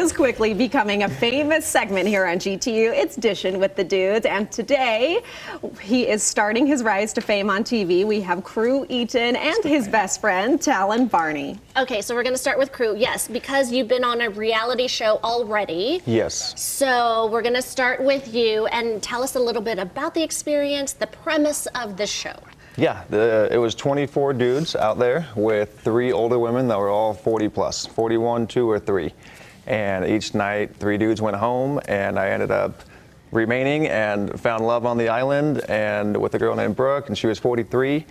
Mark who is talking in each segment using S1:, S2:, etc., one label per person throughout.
S1: is quickly becoming a famous segment here on GTU. It's Dishin' with the Dudes, and today he is starting his rise to fame on TV. We have Cru Eaton and his best friend, Talen Barney.
S2: Okay, so we're going to start with Cru. Yes, because you've been on a reality show already.
S3: Yes.
S2: So we're going to start with you and tell us a little bit about the experience, the premise of the show.
S3: Yeah, it was 24 dudes out there with 3 older women that were all 40 plus, 41, 2, or 3. And each night, 3 dudes went home, and I ended up remaining and found love on the island and with a girl named Brooke, and she was 43.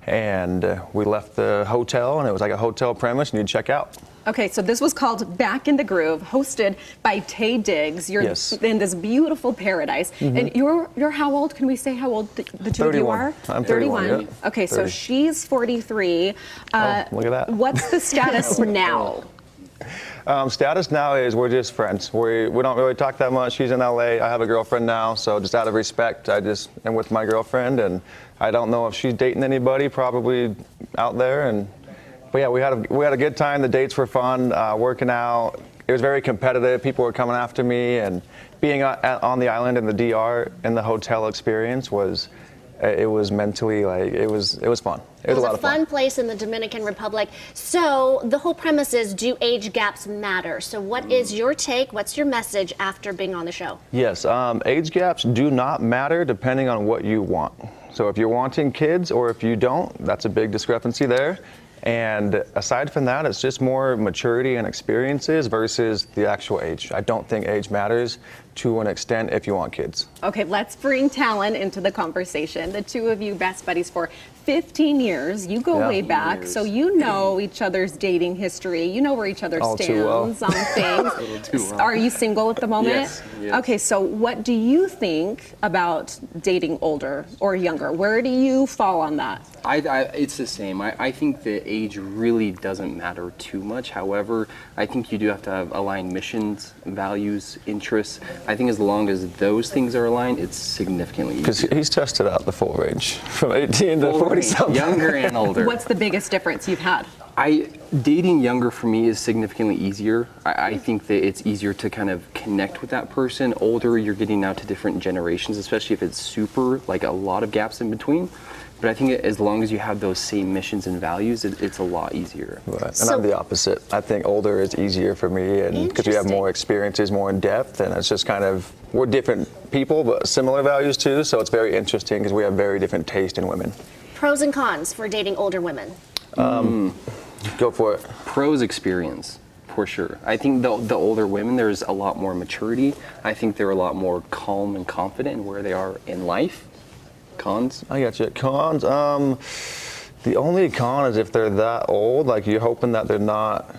S3: And we left the hotel, and it was like a hotel premise, and you'd check out.
S1: Okay, so this was called Back in the Groove, hosted by Taye Diggs. You're
S3: Yes.
S1: in this beautiful paradise. And you're how old? Can we say how old the two of you
S3: 31.
S1: are?
S3: I'm 31. Yep.
S1: Okay, so
S3: 30.
S1: she's 43.
S3: Oh, look at that.
S1: What's the status now?
S3: Status now is we're just friends. We don't really talk that much. She's in LA. I have a girlfriend now, so just out of respect, I just am with my girlfriend, and I don't know if she's dating anybody, probably out there. But yeah, we had a good time. The dates were fun. Working out. It was very competitive. People were coming after me, and being on the island in the DR in the hotel experience was. It was mentally it was fun. It was a lot of fun.
S2: Fun place in the Dominican Republic. So the whole premise is, do age gaps matter? So what is your take? What's your message after being on the show?
S3: Yes, age gaps do not matter depending on what you want. So if you're wanting kids or if you don't, that's a big discrepancy there. And aside from that, it's just more maturity and experiences versus the actual age. I don't think age matters to an extent if you want kids.
S1: Okay, let's bring Talen into the conversation. The two of you best buddies for 15 years. You go way back, so you know each other's dating history. You know where each other stands on things. Are you single at the moment?
S4: Yes.
S1: Okay, so what do you think about dating older or younger? Where do you fall on that?
S4: It's the same. I think the age really doesn't matter too much. However, I think you do have to have aligned missions, values, interests. I think as long as those things are aligned, it's significantly easier.
S3: Because he's tested out the full range from 18 to 40 something.
S4: Younger and older.
S1: What's the biggest difference you've had?
S4: Dating younger for me is significantly easier. I think that it's easier to kind of connect with that person. Older, you're getting out to different generations, especially if it's super, like a lot of gaps in between. But I think as long as you have those same missions and values, it's a lot easier.
S3: Right. And I'm the opposite. I think older is easier for me, and because you have more experiences, more in depth, and it's just kind of, we're different people, but similar values too. So it's very interesting because we have very different taste in women.
S2: Pros and cons for dating older women.
S3: Go for it.
S4: Pros, experience, for sure. I think the older women, there's a lot more maturity. I think they're a lot more calm and confident in where they are in life. Cons?
S3: I got you. Cons, the only con is if they're that old, like you're hoping that they're not,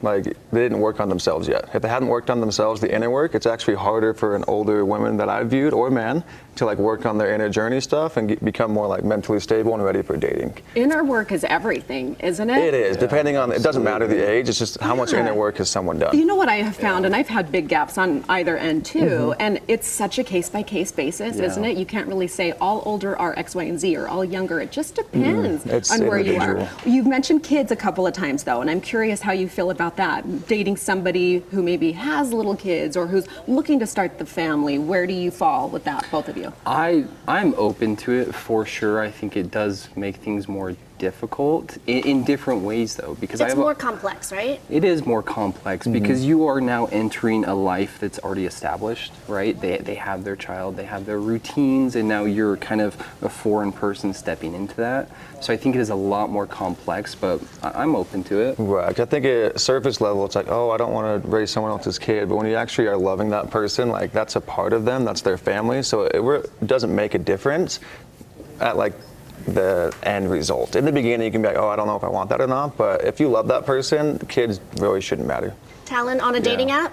S3: like they didn't work on themselves yet. If they hadn't worked on themselves, the inner work, it's actually harder for an older woman that I've viewed, or man, to like work on their inner journey stuff and become more like mentally stable and ready for dating.
S1: Inner work is everything, isn't it?
S3: It is, depending on, it doesn't matter the age, it's just how much inner work has someone done.
S1: You know what I have found, and I've had big gaps on either end too, and it's such a case-by-case basis, isn't it? You can't really say all older are X, Y, and Z, or all younger. It just depends on where you are. You've mentioned kids a couple of times, though, and I'm curious how you feel about that. Dating somebody who maybe has little kids or who's looking to start the family, where do you fall with that, both of you?
S4: I'm open to it for sure. I think it does make things more difficult in different ways, though, because
S2: it's more complex, right?
S4: It is more complex because you are now entering a life that's already established, right? They have their child, they have their routines, and now you're kind of a foreign person stepping into that. So I think it is a lot more complex, but I'm open to it.
S3: Right. I think at surface level, it's like, oh, I don't want to raise someone else's kid. But when you actually are loving that person, like that's a part of them, that's their family. So it doesn't make a difference at like the end result. In the beginning, you can be like, oh, I don't know if I want that or not. But if you love that person, kids really shouldn't matter.
S2: Talen, on a dating app?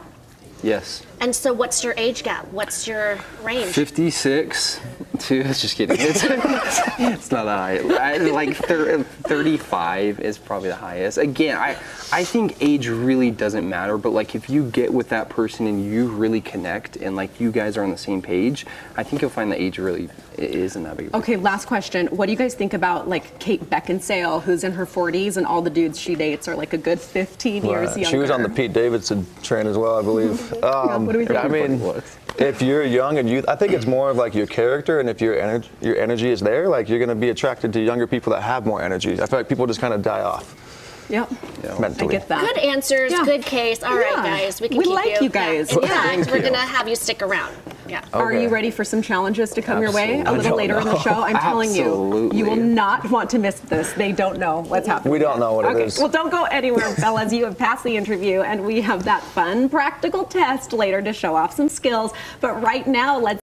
S4: Yes.
S2: And so what's your age gap? What's your range?
S4: 56 to, just kidding. It's not that high. Like 35 is probably the highest. Again, I think age really doesn't matter, but like if you get with that person and you really connect and like you guys are on the same page, I think you'll find that age really isn't that big.
S1: Okay, last question. What do you guys think about like Kate Beckinsale, who's in her 40s and all the dudes she dates are like a good 15 years younger?
S3: She was on the Pete Davidson train as well, I believe.
S1: What do we think?
S3: I mean, if you're young and I think it's more of like your character, and if your energy is there, like you're going to be attracted to younger people that have more energy. I feel like people just kind of die off.
S1: Yep.
S3: Mentally.
S1: I get that.
S2: Good answers, good case. All right, guys, we can keep
S1: like you guys.
S2: Yeah. In fact, we're gonna have you stick around. Yeah.
S1: Are you ready for some challenges to come your way a little later in the show? I'm telling you, you will not want to miss this. They don't know what's happening.
S3: We don't know what it is.
S1: Well, don't go anywhere, fellas. You have passed the interview, and we have that fun practical test later to show off some skills. But right now, let's